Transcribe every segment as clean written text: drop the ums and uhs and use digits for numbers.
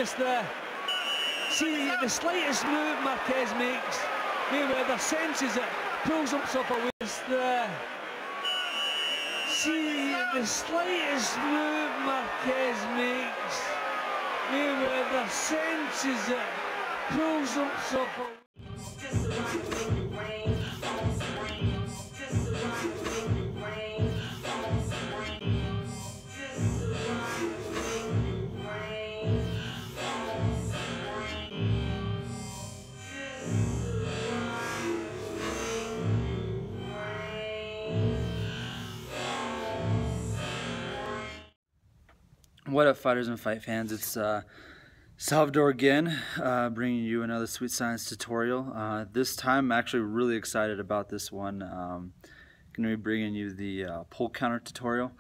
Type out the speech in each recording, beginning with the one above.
It's the, see, the slightest move Marquez makes, Mayweather senses it, pulls himself away. It's the, see, the slightest move Marquez makes, Mayweather senses it, pulls himself away. What up, fighters and fight fans? It's Salvador again, bringing you another Sweet Science tutorial. This time I'm actually really excited about this one. Going to be bringing you the pull counter tutorial.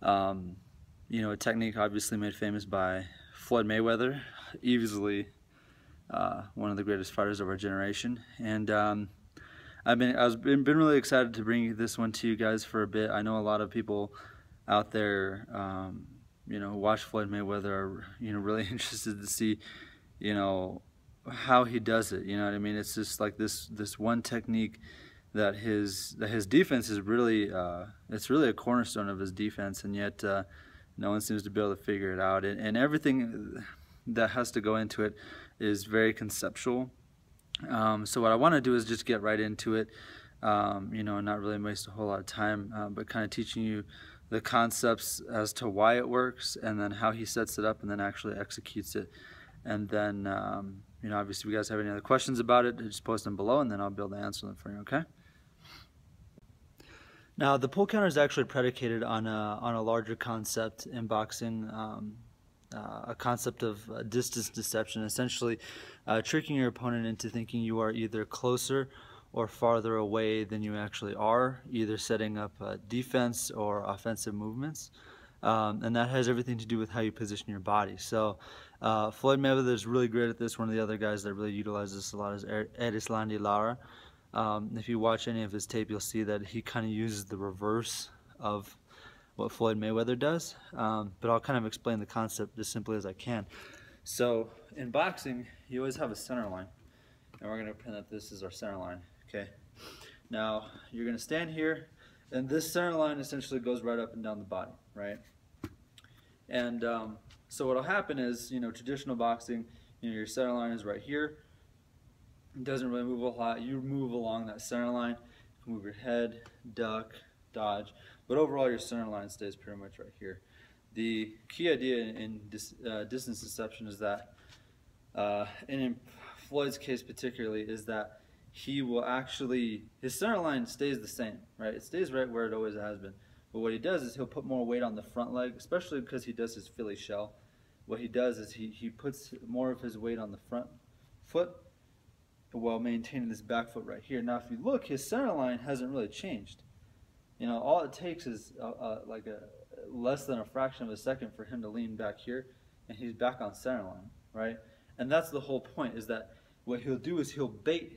You know, a technique obviously made famous by Floyd Mayweather, easily one of the greatest fighters of our generation. And I've been really excited to bring this one to you guys for a bit. I know a lot of people out there you know, watch Floyd Mayweather are, you know, really interested to see, you know, how he does it. You know what I mean? It's just like this one technique that his defense is really, it's really a cornerstone of his defense, and yet no one seems to be able to figure it out. And everything that has to go into it is very conceptual. So what I want to do is just get right into it. You know, not really waste a whole lot of time, but kind of teaching you the concepts as to why it works, and then how he sets it up and then actually executes it. And then, you know, obviously if you guys have any other questions about it, just post them below and then I'll be able to answer them for you, okay? Now, the pull counter is actually predicated on a larger concept in boxing, a concept of distance deception, essentially tricking your opponent into thinking you are either closer or farther away than you actually are, either setting up defense or offensive movements. And that has everything to do with how you position your body. So Floyd Mayweather is really great at this. One of the other guys that really utilizes this a lot is Erislandy Lara. If you watch any of his tape, you'll see that he kind of uses the reverse of what Floyd Mayweather does. But I'll kind of explain the concept as simply as I can. So in boxing, you always have a center line. And we're going to pretend that this is our center line. Okay, now you're going to stand here, and this center line essentially goes right up and down the body, right? And so what will happen is, you know, traditional boxing, you know, your center line is right here. It doesn't really move a lot. You move along that center line, move your head, duck, dodge, but overall your center line stays pretty much right here. The key idea in distance deception is that, and in Floyd's case particularly, is that he will actually, his center line stays the same, right? It stays right where it always has been. But what he does is he'll put more weight on the front leg, especially because he does his Philly shell. What he does is he puts more of his weight on the front foot while maintaining this back foot right here. Now if you look, his center line hasn't really changed. You know, all it takes is like less than a fraction of a second for him to lean back here, and he's back on center line, right? And that's the whole point, is that what he'll do is he'll bait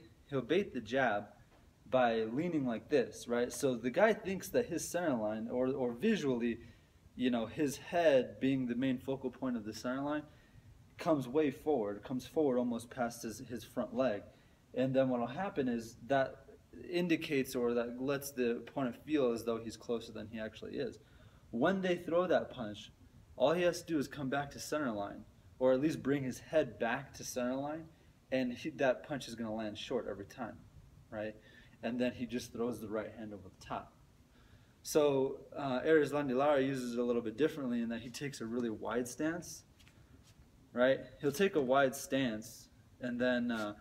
the jab by leaning like this, right? So the guy thinks that his center line, or visually, you know, his head being the main focal point of the center line, comes way forward, comes forward almost past his front leg. And then what will happen is that indicates, or that lets the opponent feel as though he's closer than he actually is. When they throw that punch, all he has to do is come back to center line, or at least bring his head back to center line, and that punch is going to land short every time, right? And then he just throws the right hand over the top. So Erislandy Lara uses it a little bit differently in that he takes a really wide stance, right? He'll take a wide stance, and then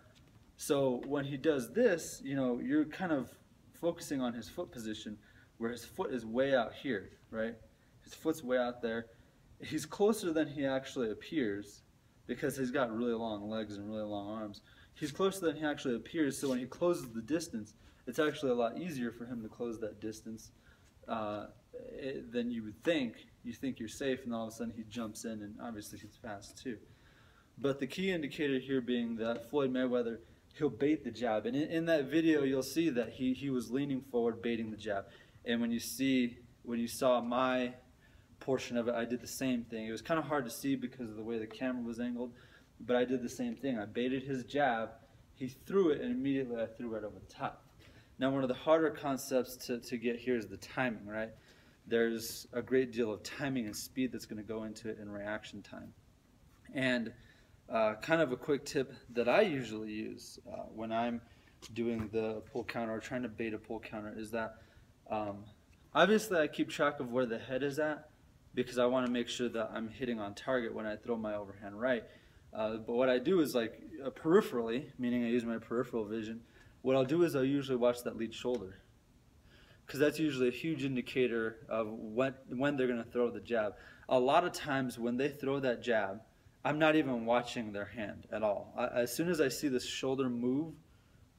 so when he does this, you know, you're kind of focusing on his foot position, where his foot is way out here, right? His foot's way out there. He's closer than he actually appears, because he's got really long legs and really long arms. He's closer than he actually appears, so when he closes the distance, it's actually a lot easier for him to close that distance than you would think. You think you're safe, and all of a sudden he jumps in, and obviously he's fast too. But the key indicator here being that Floyd Mayweather, he'll bait the jab. And in that video, you'll see that he was leaning forward, baiting the jab. And when you saw my portion of it, I did the same thing. It was kind of hard to see because of the way the camera was angled, but I did the same thing. I baited his jab, he threw it, and immediately I threw right over the top. Now, one of the harder concepts to get here is the timing, right? There's a great deal of timing and speed that's going to go into it in reaction time. And kind of a quick tip that I usually use when I'm doing the pull counter or trying to bait a pull counter is that obviously I keep track of where the head is at because I want to make sure that I'm hitting on target when I throw my overhand right. But what I do is like peripherally, meaning I use my peripheral vision, what I'll do is I'll usually watch that lead shoulder, because that's usually a huge indicator of when they're going to throw the jab. A lot of times when they throw that jab, I'm not even watching their hand at all. As soon as I see the shoulder move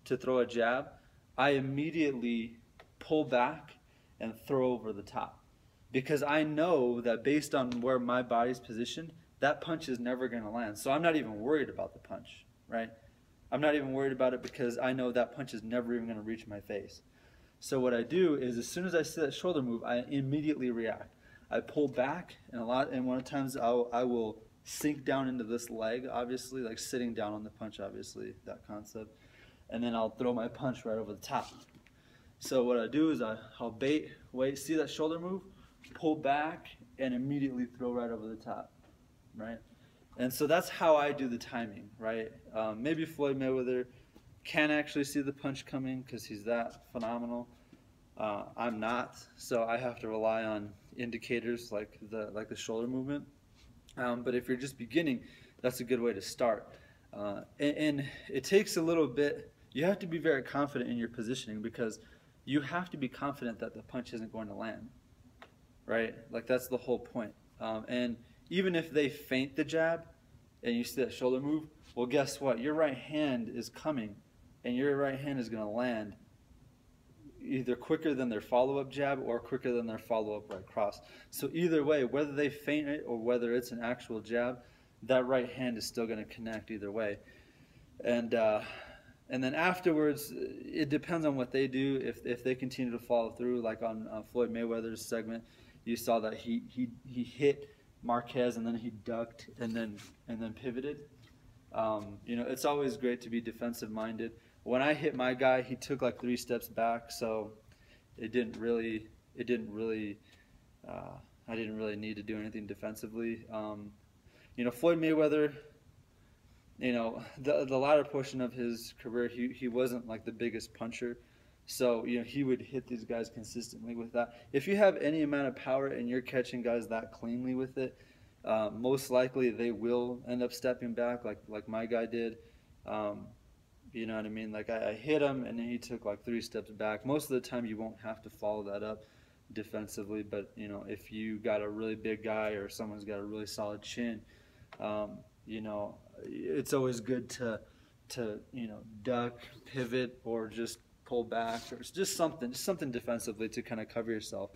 to throw a jab, I immediately pull back and throw over the top, because I know that based on where my body's positioned, that punch is never going to land. So I'm not even worried about the punch, right? I'm not even worried about it because I know that punch is never even going to reach my face. So what I do is as soon as I see that shoulder move, I immediately react. I pull back, and one of the times I will sink down into this leg, obviously, like sitting down on the punch, obviously, that concept. And then I'll throw my punch right over the top. So what I do is I'll bait, wait, see that shoulder move, pull back, and immediately throw right over the top, right? And so that's how I do the timing, right? Maybe Floyd Mayweather can actually see the punch coming because he's that phenomenal. I'm not, so I have to rely on indicators like the shoulder movement. But if you're just beginning, that's a good way to start. And it takes a little bit. You have to be very confident in your positioning because you have to be confident that the punch isn't going to land, right? Like that's the whole point. And even if they feint the jab and you see that shoulder move, well, guess what? Your right hand is coming, and your right hand is going to land either quicker than their follow-up jab or quicker than their follow-up right cross. So either way, whether they feint it or whether it's an actual jab, that right hand is still going to connect either way. And then afterwards, it depends on what they do. If they continue to follow through, like on Floyd Mayweather's segment, you saw that he hit Marquez and then he ducked and then pivoted. You know, it's always great to be defensive minded. When I hit my guy, he took like 3 steps back, so I didn't really need to do anything defensively. You know, Floyd Mayweather, you know, the latter portion of his career, he wasn't like the biggest puncher. So, you know, he would hit these guys consistently with that. If you have any amount of power and you're catching guys that cleanly with it, most likely they will end up stepping back like my guy did. You know what I mean? Like I hit him and then he took like 3 steps back. Most of the time you won't have to follow that up defensively, but you know, if you got a really big guy or someone's got a really solid chin, you know, it's always good to you know, duck, pivot, or just pull back, or just something defensively to kind of cover yourself.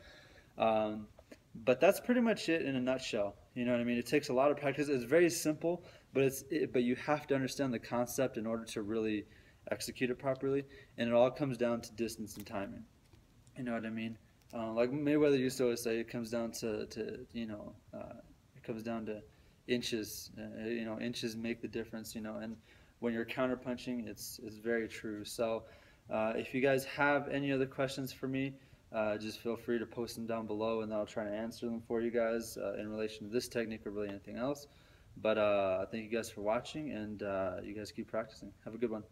But that's pretty much it in a nutshell. You know what I mean? It takes a lot of practice. It's very simple, but but you have to understand the concept in order to really execute it properly. And it all comes down to distance and timing. You know what I mean? Like Mayweather used to always say, it comes down to you know, it comes down to inches. You know, inches make the difference. You know, and when you're counterpunching, it's very true. So if you guys have any other questions for me, just feel free to post them down below, and I'll try to answer them for you guys in relation to this technique or really anything else. But thank you guys for watching, and you guys keep practicing. Have a good one.